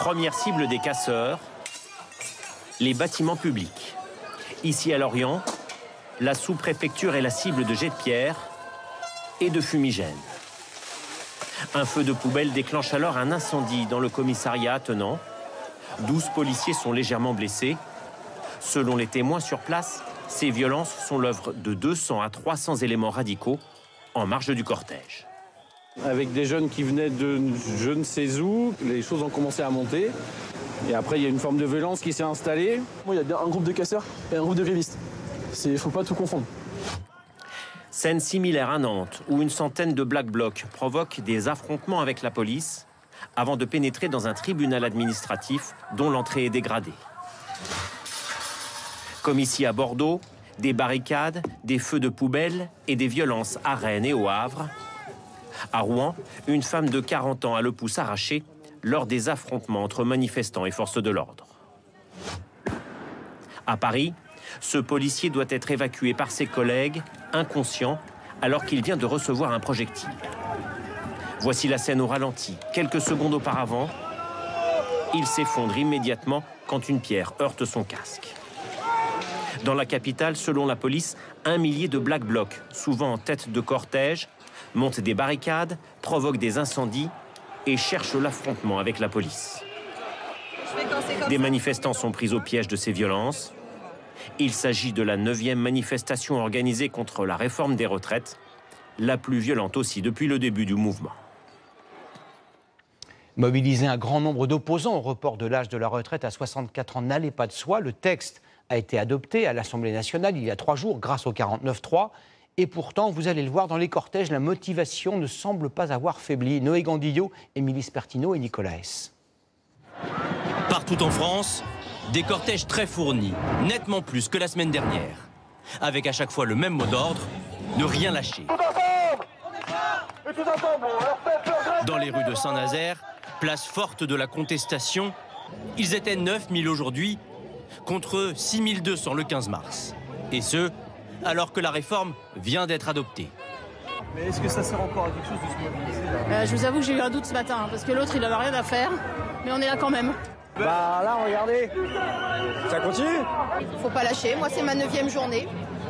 Première cible des casseurs, les bâtiments publics. Ici à Lorient, la sous-préfecture est la cible de jets de pierre et de fumigènes. Un feu de poubelle déclenche alors un incendie dans le commissariat attenant. 12 policiers sont légèrement blessés. Selon les témoins sur place, ces violences sont l'œuvre de 200 à 300 éléments radicaux en marge du cortège. Avec des jeunes qui venaient de je ne sais où, les choses ont commencé à monter. Et après, il y a une forme de violence qui s'est installée. Il y a bien un groupe de casseurs et un groupe de grévistes. Il ne faut pas tout confondre. Scène similaire à Nantes, où une centaine de Black Blocs provoquent des affrontements avec la police avant de pénétrer dans un tribunal administratif dont l'entrée est dégradée. Comme ici à Bordeaux, des barricades, des feux de poubelle et des violences à Rennes et au Havre. À Rouen, une femme de 40 ans a le pouce arraché lors des affrontements entre manifestants et forces de l'ordre. À Paris, ce policier doit être évacué par ses collègues, inconscient, alors qu'il vient de recevoir un projectile. Voici la scène au ralenti. Quelques secondes auparavant, il s'effondre immédiatement quand une pierre heurte son casque. Dans la capitale, selon la police, 1 millier de Black Blocs, souvent en tête de cortège, montent des barricades, provoquent des incendies et cherchent l'affrontement avec la police. Des manifestants sont pris au piège de ces violences. Il s'agit de la 9e manifestation organisée contre la réforme des retraites, la plus violente aussi depuis le début du mouvement. Mobiliser un grand nombre d'opposants au report de l'âge de la retraite à 64 ans n'allait pas de soi. Le texte a été adopté à l'Assemblée nationale il y a 3 jours grâce au 49.3. Et pourtant, vous allez le voir dans les cortèges, la motivation ne semble pas avoir faibli. Noé Gandillot, Émilie Spertino et Nicolas S. Partout en France, des cortèges très fournis, nettement plus que la semaine dernière. Avec à chaque fois le même mot d'ordre, ne rien lâcher. Dans les rues de Saint-Nazaire, place forte de la contestation, ils étaient 9000 aujourd'hui, contre 6200 le 15 mars. Et ce, alors que la réforme vient d'être adoptée. Mais est-ce que ça sert encore à quelque chose de se mobiliser là ? Je vous avoue que j'ai eu un doute ce matin, parce que l'autre, il n'avait rien à faire. Mais on est là quand même. Bah là, regardez, ça continue. Faut pas lâcher. Moi, c'est ma 9e journée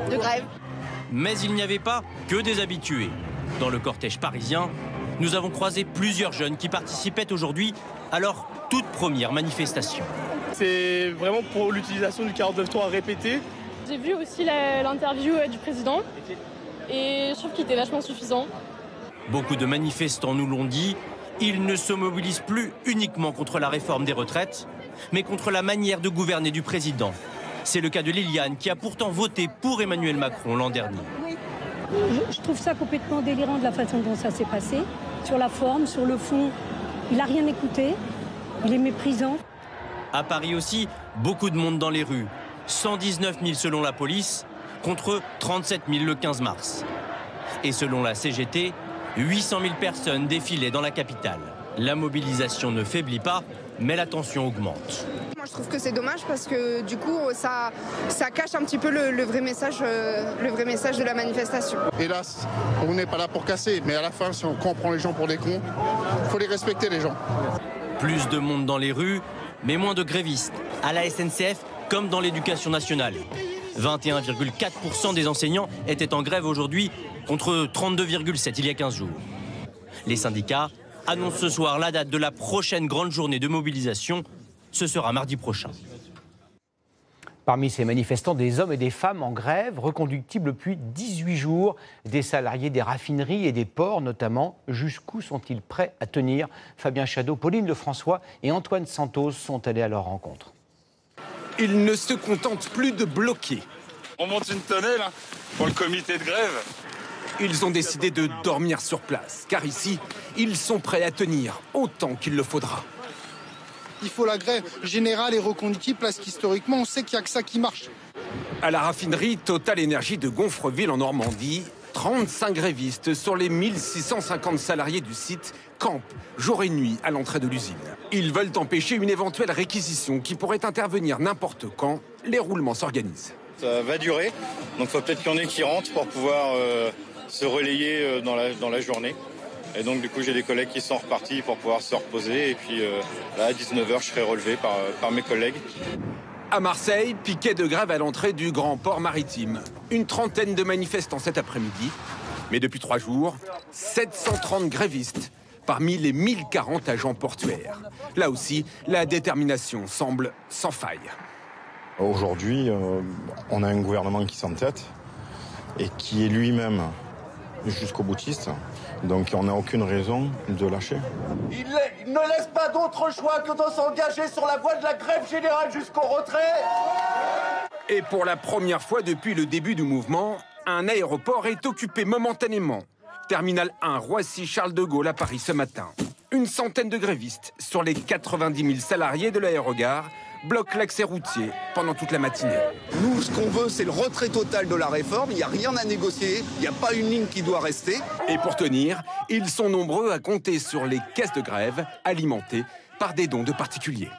de grève. Mais il n'y avait pas que des habitués. Dans le cortège parisien, nous avons croisé plusieurs jeunes qui participaient aujourd'hui à leur toute première manifestation. C'est vraiment pour l'utilisation du 49.3 répété. J'ai vu aussi l'interview du président et je trouve qu'il était vachement suffisant. Beaucoup de manifestants nous l'ont dit, ils ne se mobilisent plus uniquement contre la réforme des retraites, mais contre la manière de gouverner du président. C'est le cas de Liliane qui a pourtant voté pour Emmanuel Macron l'an dernier. Je trouve ça complètement délirant de la façon dont ça s'est passé. Sur la forme, sur le fond, il n'a rien écouté, il est méprisant. À Paris aussi, beaucoup de monde dans les rues. 119 000 selon la police, contre 37 000 le 15 mars. Et selon la CGT, 800 000 personnes défilaient dans la capitale. La mobilisation ne faiblit pas, mais la tension augmente. Moi, je trouve que c'est dommage parce que du coup, ça cache un petit peu le vrai message de la manifestation. Hélas, on n'est pas là pour casser, mais à la fin, si on comprend les gens pour des cons, il faut les respecter, les gens. Plus de monde dans les rues, mais moins de grévistes. À la SNCF, comme dans l'éducation nationale. 21,4% des enseignants étaient en grève aujourd'hui, contre 32,7% il y a 15 jours. Les syndicats annoncent ce soir la date de la prochaine grande journée de mobilisation. Ce sera mardi prochain. Parmi ces manifestants, des hommes et des femmes en grève, reconductibles depuis 18 jours. Des salariés des raffineries et des ports notamment. Jusqu'où sont-ils prêts à tenir ? Fabien Chadeau, Pauline Lefrançois et Antoine Santos sont allés à leur rencontre. Ils ne se contentent plus de bloquer. On monte une tonnelle pour le comité de grève. Ils ont décidé de dormir sur place, car ici, ils sont prêts à tenir autant qu'il le faudra. Il faut la grève générale et reconductible parce qu'historiquement, on sait qu'il n'y a que ça qui marche. À la raffinerie Total Énergie de Gonfreville en Normandie, 35 grévistes sur les 1650 salariés du site campent jour et nuit à l'entrée de l'usine. Ils veulent empêcher une éventuelle réquisition qui pourrait intervenir n'importe quand. Les roulements s'organisent. Ça va durer, donc il faut peut-être qu'il y en ait qui rentrent pour pouvoir se relayer dans la journée. Et donc du coup j'ai des collègues qui sont repartis pour pouvoir se reposer. Et puis là à 19h je serai relevé par mes collègues. À Marseille, piquet de grève à l'entrée du grand port maritime. Une trentaine de manifestants cet après-midi. Mais depuis 3 jours, 730 grévistes parmi les 1040 agents portuaires. Là aussi, la détermination semble sans faille. Aujourd'hui, on a un gouvernement qui s'entête et qui est lui-même jusqu'au boutiste. Donc on n'a aucune raison de lâcher. Il ne laisse pas d'autre choix que de s'engager sur la voie de la grève générale jusqu'au retrait. Et pour la première fois depuis le début du mouvement, un aéroport est occupé momentanément. Terminal 1, Roissy-Charles de Gaulle à Paris ce matin. Une centaine de grévistes sur les 90 000 salariés de l'aérogare bloquent l'accès routier pendant toute la matinée. Nous, ce qu'on veut, c'est le retrait total de la réforme. Il n'y a rien à négocier, il n'y a pas une ligne qui doit rester. Et pour tenir, ils sont nombreux à compter sur les caisses de grève alimentées par des dons de particuliers.